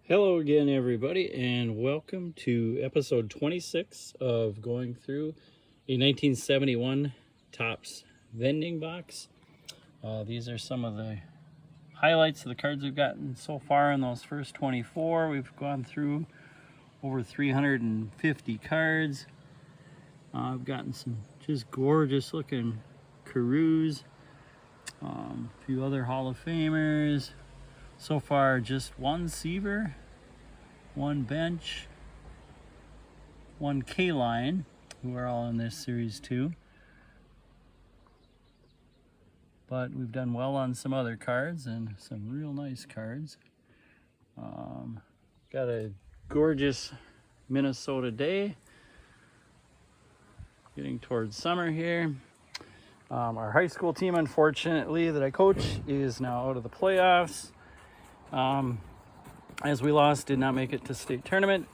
Hello again, everybody, and welcome to episode 26 of going through a 1971 Topps Vending box. These are some of the highlights of the cards we've gotten so far in those first 24. We've gone through over 350 cards. I've gotten some just gorgeous looking Carews, a few other Hall of Famers. So far, just one Seaver, one Bench, one K-Line, who are all in this series too. But we've done well on some other cards and some real nice cards. Got a gorgeous Minnesota day. Getting towards summer here. Our high school team, unfortunately, that I coach is now out of the playoffs. As we lost, did not make it to state tournament.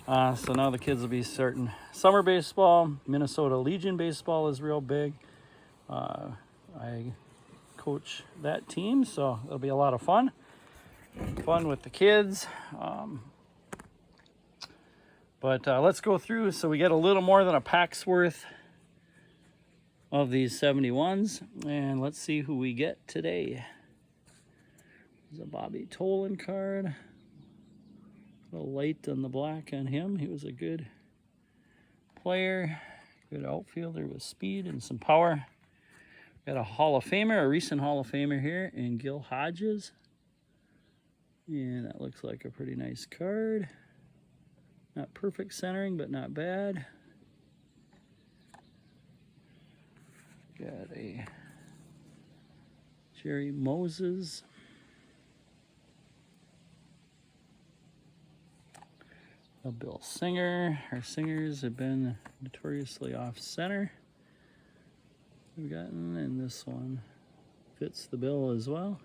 So now the kids will be starting summer baseball. Minnesota Legion baseball is real big. I coach that team, so it'll be a lot of fun. Fun with the kids. But let's go through. So we get a little more than a pack's worth of these 71s. And let's see who we get today. There's a Bobby Tolan card. A light on the black on him. He was a good player, good outfielder with speed and some power. Got a Hall of Famer, a recent Hall of Famer here in Gil Hodges. And that looks like a pretty nice card. Not perfect centering, but not bad. Got a Jerry Moses. A Bill Singer. Our singers have been notoriously off center. We've gotten, and this one fits the bill as well.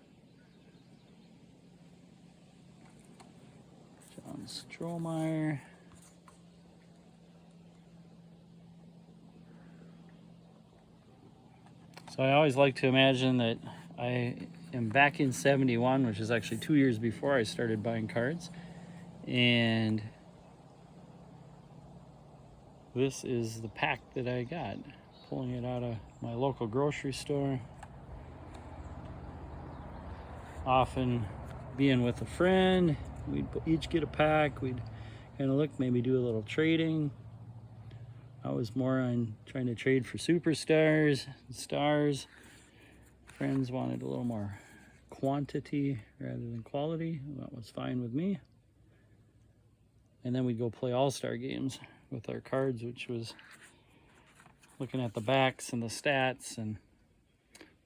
John Strohmeyer. So I always like to imagine that I am back in 71, which is actually 2 years before I started buying cards. And this is the pack that I got, pulling it out of my local grocery store. Often being with a friend, we'd each get a pack. We'd kind of look, maybe do a little trading. I was more on trying to trade for superstars and stars. Friends wanted a little more quantity rather than quality. That was fine with me. And then we'd go play all-star games with our cards, which was looking at the backs and the stats, and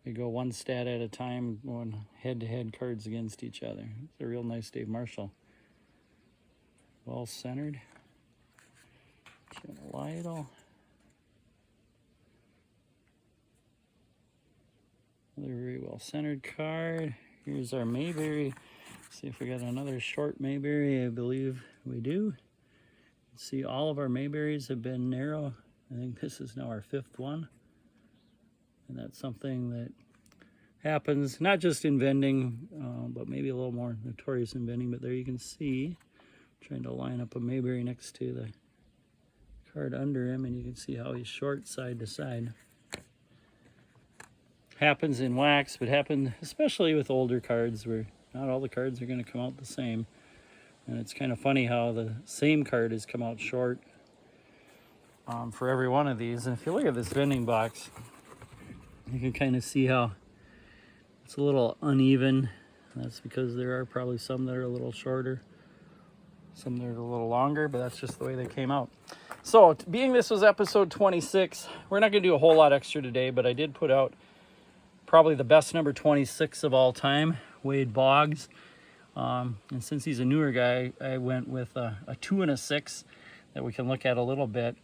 we go one stat at a time, going head-to-head cards against each other. It's a real nice Dave Marshall. Well centered. Jim Lytle. Another very well centered card. Here's our Mayberry. See if we got another short Mayberry. I believe we do. See, all of our Mayberries have been narrow. I think this is now our fifth one. And that's something that happens not just in vending, but maybe a little more notorious in vending. But there you can see, trying to line up a Mayberry next to the card under him, and you can see how he's short side to side. Happens in wax, but happens especially with older cards where not all the cards are going to come out the same. And it's kind of funny how the same card has come out short for every one of these. And if you look at this vending box, you can kind of see how it's a little uneven. That's because there are probably some that are a little shorter, some that are a little longer, but that's just the way they came out. So being this was episode 26, we're not going to do a whole lot extra today, but I did put out probably the best number 26 of all time, Wade Boggs. And since he's a newer guy, I went with a 2 and a 6 that we can look at a little bit.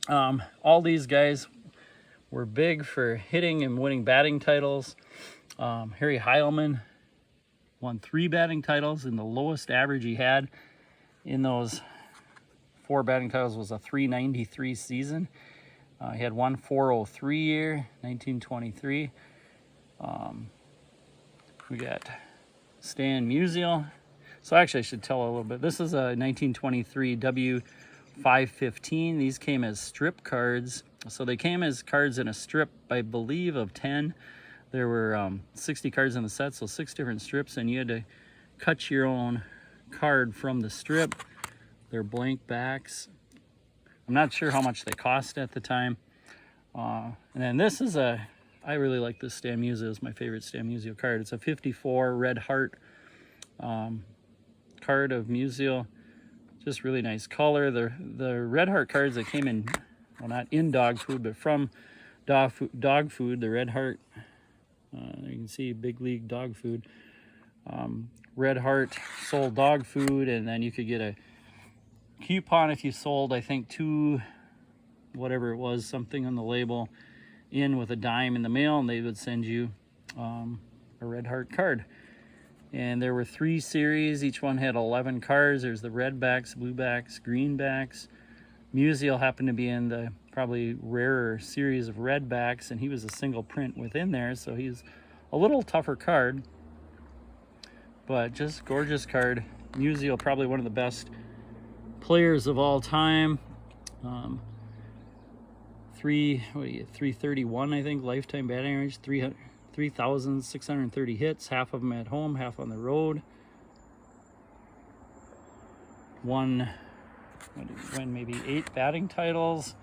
All these guys were big for hitting and winning batting titles. Harry Heilmann won 3 batting titles, and the lowest average he had in those 4 batting titles was a 393 season. He had one 403 year, 1923. We got Stan Musial, So actually I should tell a little bit. This is a 1923 W515. These came as strip cards. So they came as cards in a strip, I believe, of 10. There were 60 cards in the set, so 6 different strips, and you had to cut your own card from the strip. They're blank backs. I'm not sure how much they cost at the time. And then this is I really like this Stan Musial. It's my favorite Stan Musial card. It's a 54 Red Heart card of Musial. Just really nice color. The Red Heart cards that came in, well, not in dog food, but from dog food, the Red Heart, you can see big league dog food. Red Heart sold dog food, and then you could get a coupon if you sold, I think, 2, whatever it was, something on the label, in with a dime in the mail, and they would send you a Red Heart card. And there were 3 series. Each one had 11 cards. There's the red backs, blue backs, green backs. Musial happened to be in the probably rarer series of red backs, and he was a single print within there, so he's a little tougher card, but just gorgeous card. Musial, probably one of the best players of all time. 331, I think, lifetime batting average, 3,630 hits, half of them at home, half on the road. Won maybe 8 batting titles,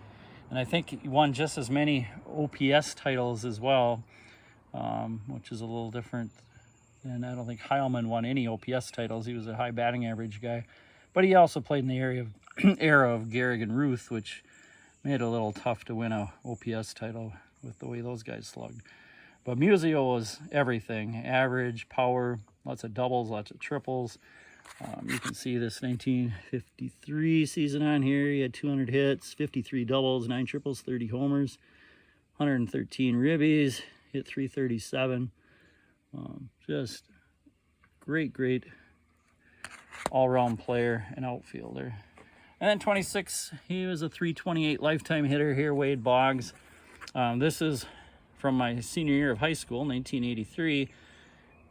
and I think he won just as many OPS titles as well, which is a little different. And I don't think Heilmann won any OPS titles. He was a high batting average guy, but he also played in the era of Gehrig and Ruth, which made it a little tough to win a OPS title with the way those guys slugged. But Musial was everything: average, power, lots of doubles, lots of triples. You can see this 1953 season on here. He had 200 hits, 53 doubles, 9 triples, 30 homers, 113 ribbies, hit 337. Just great all-round player and outfielder. And then 26, he was a 328 lifetime hitter here, Wade Boggs. This is from my senior year of high school, 1983.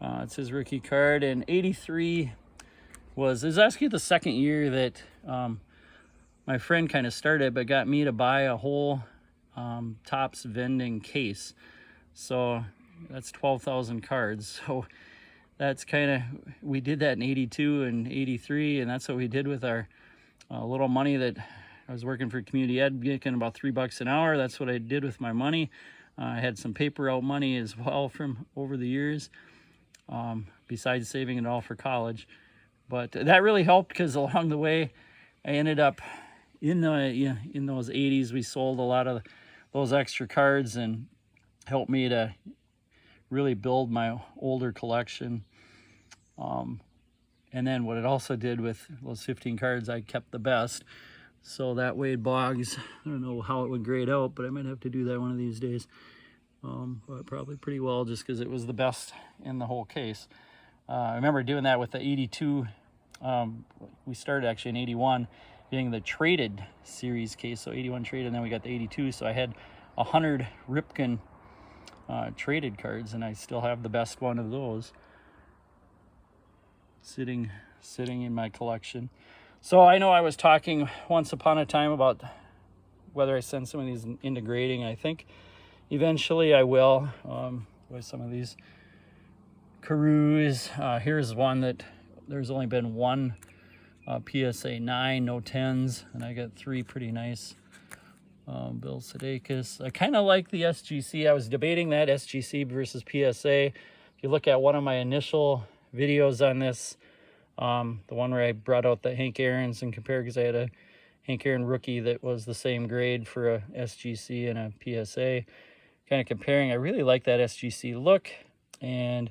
It's his rookie card, and 83 is actually the second year that my friend kind of started, but got me to buy a whole Topps Vending case. So that's 12,000 cards. So that's kind of, we did that in 82 and 83, and that's what we did with our little money that I was working for community ed, making about $3 an hour. That's what I did with my money. I had some paper route money as well from over the years, besides saving it all for college. But that really helped, because along the way, I ended up in those 80s, we sold a lot of those extra cards, and helped me to really build my older collection. And then what it also did with those 15 cards, I kept the best. So that Wade Boggs, I don't know how it would grade out, but I might have to do that one of these days. But probably pretty well, just because it was the best in the whole case. I remember doing that with the 82. We started actually in 81, getting the traded series case. So 81 traded, and then we got the 82. So I had 100 Ripken traded cards, and I still have the best one of those sitting in my collection. So I know I was talking once upon a time about whether I send some of these into grading. I think eventually I will, with some of these Carews. Here's one that there's only been one PSA 9, no 10s, and I got 3 pretty nice. Bill Sudeikis. I kind of like the SGC. I was debating that, SGC versus PSA. If you look at one of my initial videos on this, the one where I brought out the Hank Aaron's and compared, because I had a Hank Aaron rookie that was the same grade for a SGC and a PSA, kind of comparing. I really like that SGC look, and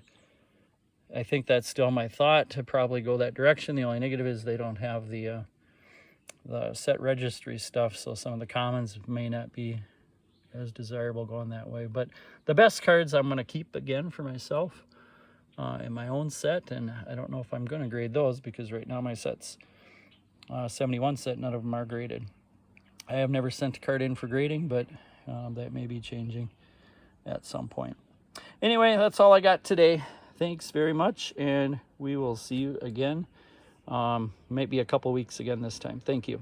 I think that's still my thought, to probably go that direction. The only negative is they don't have the set registry stuff, so some of the commons may not be as desirable going that way. But the best cards I'm going to keep again for myself in my own set, and I don't know if I'm going to grade those, because right now my set's 71 set, none of them are graded. I have never sent a card in for grading, but that may be changing at some point. Anyway, that's all I got today. Thanks very much, and we will see you again Might be a couple weeks again this time. Thank you.